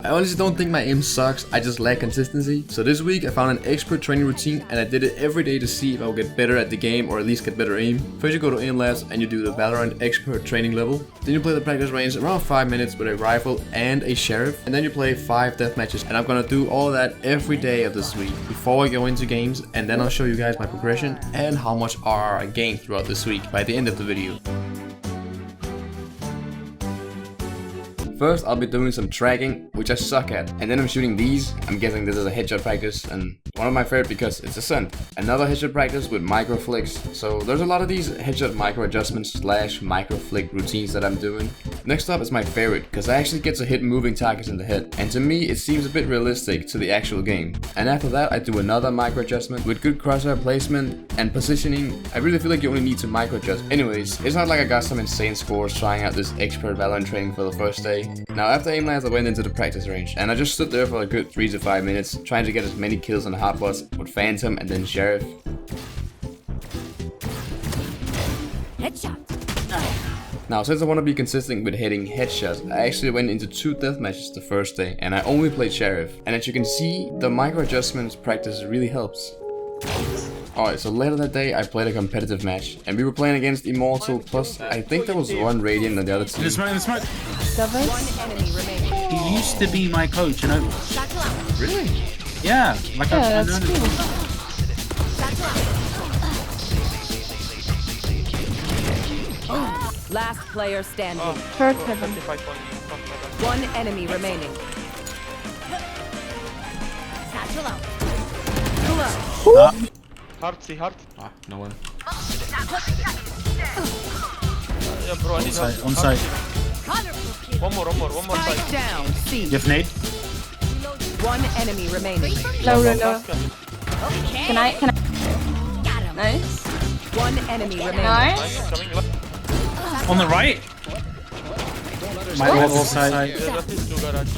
I honestly don't think my aim sucks, I just lack consistency. So this week I found an expert training routine and I did it every day to see if I would get better at the game or at least get better aim. First you go to aim labs and you do the Valorant expert training level. Then you play the practice range around 5 minutes with a rifle and a sheriff. And then you play 5 death matches. And I'm gonna do all of that every day of this week before I go into games, and then I'll show you guys my progression and how much RR I gained throughout this week by the end of the video. First, I'll be doing some tracking, which I suck at, and then I'm shooting these. I'm guessing this is a headshot practice, and one of my favorite because it's a stunt. Another headshot practice with micro flicks. So there's a lot of these headshot micro adjustments / micro flick routines that I'm doing. Next up is my favorite, because I actually get to hit moving targets in the head, and to me it seems a bit realistic to the actual game. And after that I do another micro adjustment with good crosshair placement and positioning. I really feel like you only need to micro adjust. Anyways, it's not like I got some insane scores trying out this expert Valorant training for the first day. Now after aim labs I went into the practice range, and I just stood there for a good 3 to 5 minutes trying to get as many kills on the hotbots with Phantom and then Sheriff. Headshot. Now since I want to be consistent with hitting headshots, I actually went into 2 death matches the first day and I only played Sheriff. And as you can see, the micro adjustments practice really helps. Alright, so later that day I played a competitive match and we were playing against Immortal plus I think there was one Radiant on the other team. In the smoke. One enemy remaining. He used to be my coach, you know. Really? Yeah, like I that's know. cool. Last player standing. Third heaven. One enemy remaining. Satchel out. Hard, see hard. Ah, no one. Yeah, bro, I need help. On site. One more Spike side. down. C. You have nade? One enemy remaining. Low. Last guy. Can I? Nice. One enemy remaining. Nice. Nice, coming left. On the right? My What? wall side. Yeah, that is two garage.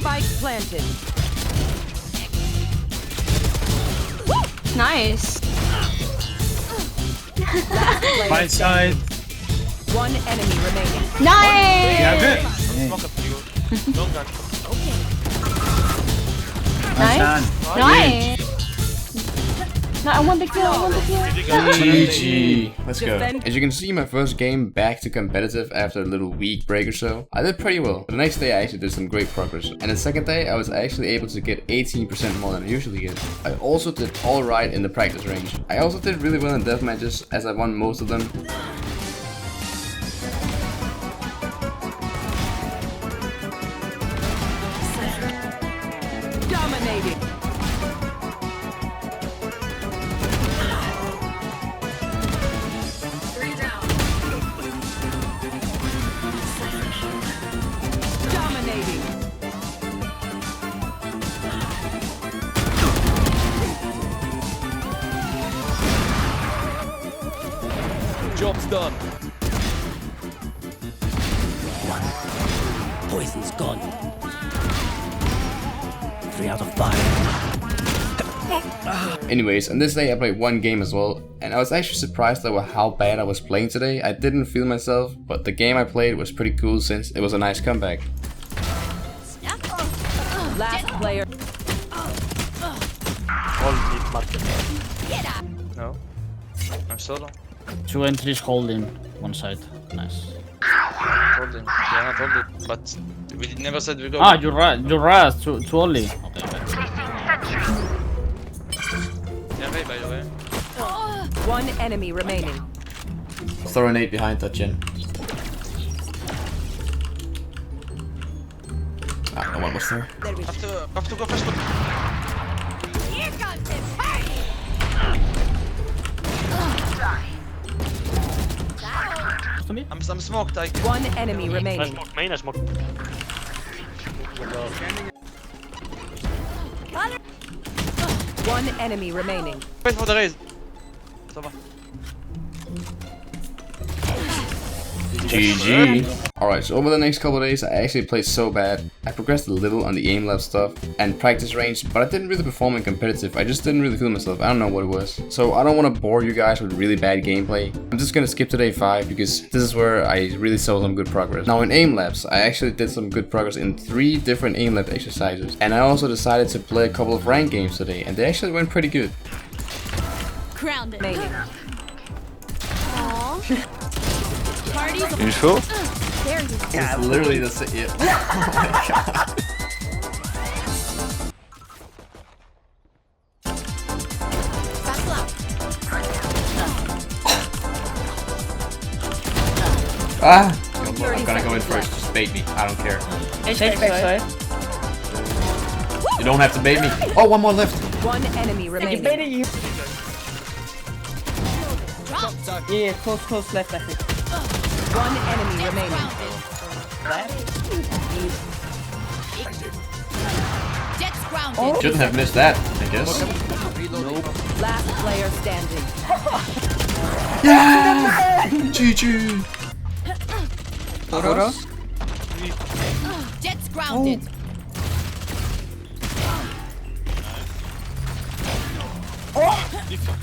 Spike planted. Nice. Right side. One enemy remaining. Nice. Yeah, good. Smoke up to you. Don't gun. Nice. Nice. No, I want the kill. GG. Let's go. Defend. As you can see, my first game back to competitive after a little week break or so. I did pretty well. But the next day I actually did some great progress. And the second day I was actually able to get 18% more than I usually get. I also did alright in the practice range. I also did really well in death matches as I won most of them. Dominating. Dominating. Job's done. Poison's gone. 3 out of 5. Anyways, on this day I played one game as well, and I was actually surprised at how bad I was playing today. I didn't feel myself, but the game I played was pretty cool since it was a nice comeback. Last player. All deep market. No. I'm solo. 2 entries holding one side. Nice. Holding. Yeah, not holding. But we never said we go. Ah, you're right. You're right. Too early. Okay. Yeah, hey, by the way. One enemy remaining. Throw an 8 behind that gen. Ah, no one was there. Have to go first. Here comes the party. I'm smoked. I One enemy remaining. Main, I smoke. One enemy remaining. Wait for the raise. Stop. GG. Alright, so over the next couple of days I actually played so bad I progressed a little on the aim lab stuff and practice range, but I didn't really perform in competitive. I just didn't really feel myself. I don't know what it was. So I don't want to bore you guys with really bad gameplay. I'm just gonna skip to day 5 because this is where I really saw some good progress. Now in aim labs, I actually did some good progress in 3 different aim lab exercises. And I also decided to play a couple of ranked games today, and they actually went pretty good. Grounded. Remaining. Parties. Info? There you go. Yeah, literally that's it. Yeah. Oh my god. Battle out. Ah! I'm gonna go in first. Just bait me. I don't care. Take backside. You don't have to bait me. Oh, one more left. One enemy remaining. Baiting you. Dropped. Yeah, close left, I think. One enemy remaining. Jet's grounded. Shouldn't have missed that, I guess. Last player standing. Yeah! GG! Jet's grounded.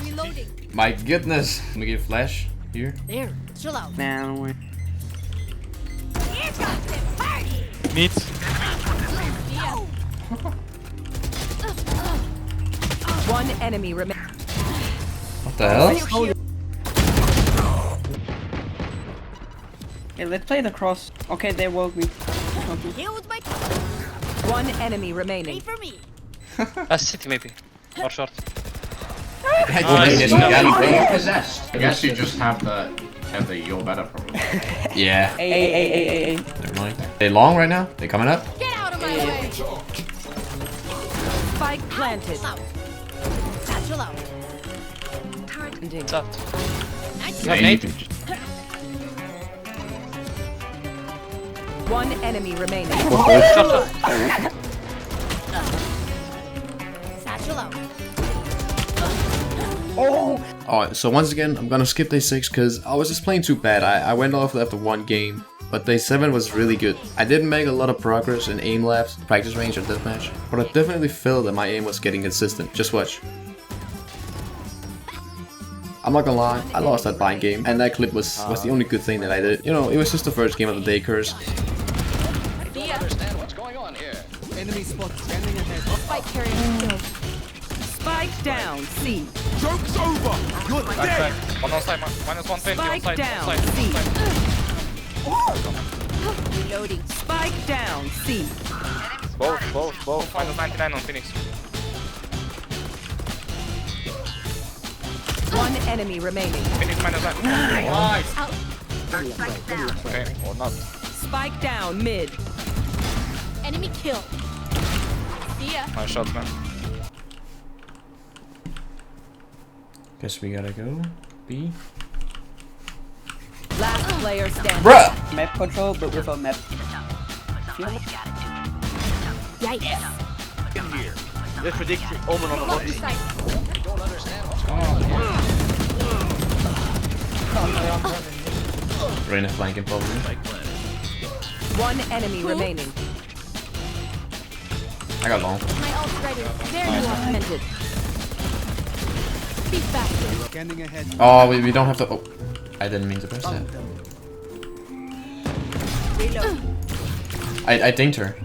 Reloading. My goodness. Let me get a flash here. There. Chill out. Now we're... Here comes the party. Meat. One enemy remaining. What the hell? Okay, let's play the cross. Okay, they woke me. Healed my One enemy remaining. for me. City maybe. Or short. I guess you just have the you're better problem. Yeah. Hey. Never mind. They long right now? They coming up? Get out of my way. Spike planted. Out. Satchel out. What's up? Nice. You have nade? One enemy remaining. Satchel out. Alright, so once again, I'm gonna skip day 6 because I was just playing too bad. I went off after 1 game, but day 7 was really good. I didn't make a lot of progress in aim labs, practice range, or deathmatch, but I definitely felt that my aim was getting consistent. Just watch. I'm not gonna lie, I lost that blind game, and that clip was the only good thing that I did. You know, it was just the first game of the day curse. Spike carrier. Spike down. C. Joke's over! You're dead! One on side, minus 120 on Spike side. down. On side. C. Reloading. Spike down. C. Both. Minus 99 on Phoenix. One enemy remaining. Phoenix minus 9. Nice! Okay, or not. Spike down. Mid. Enemy kill. See ya. Nice shot, man. Guess we gotta go B. Last player standing. Bruh! Map control, but without map. Yikes. Let's predict Omen on the Block lobby. the site. Reyna flanking probably. One enemy remaining. I got long. My ult's ready. There you are. Planted. Be faster. Oh, we don't have to. Oh, I didn't mean to press that. Reload. I dinked her.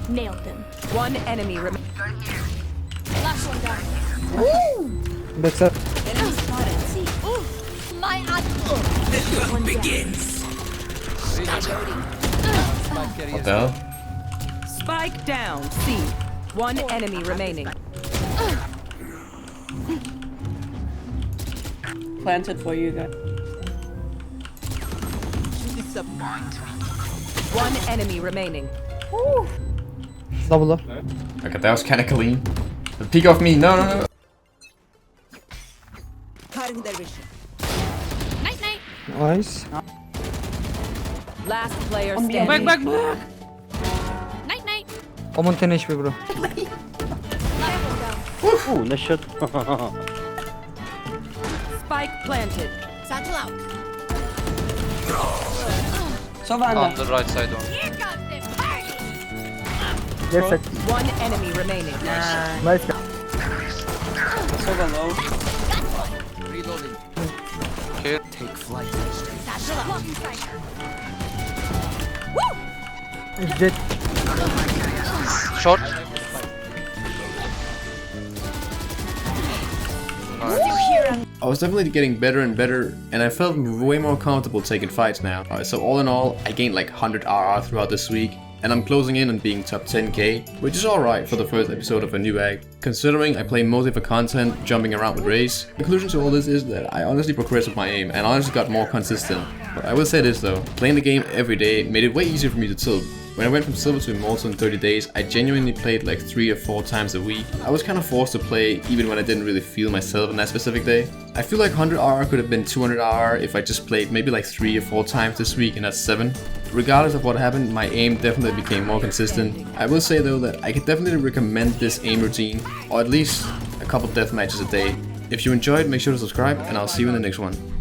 Nailed them. One enemy remaining. Last one down. That's up. Enemy spotted. See. Ooh. My ad. One begins. What the hell? Spike down. C. One enemy remaining. Planted for you guys. One enemy remaining. Double up. Okay, that was kinda clean. The peek off me. No. Night night. Nice. Last player standing. Night night. Common 10 HP bro. Last one down. Ooh, nice shot. Spike planted. Satchel out. Savannah. On the right side one. Here Yes, sir. One enemy remaining. Nice guy. It's Jett. Short. I was definitely getting better and better, and I felt way more comfortable taking fights now. So all in all, I gained like 100 RR throughout this week, and I'm closing in on being top 10k, which is alright for the first episode of a new act. Considering I play mostly for content, jumping around with Raze, the conclusion to all this is that I honestly progressed with my aim, and honestly got more consistent. But I will say this though, playing the game every day made it way easier for me to tilt. When I went from silver to immortal in 30 days, I genuinely played like 3 or 4 times a week. I was kind of forced to play even when I didn't really feel myself on that specific day. I feel like 100 RR could have been 200 RR if I just played maybe like 3 or 4 times this week, and that's 7. Regardless of what happened, my aim definitely became more consistent. I will say though that I could definitely recommend this aim routine, or at least a couple death matches a day. If you enjoyed, make sure to subscribe, and I'll see you in the next one.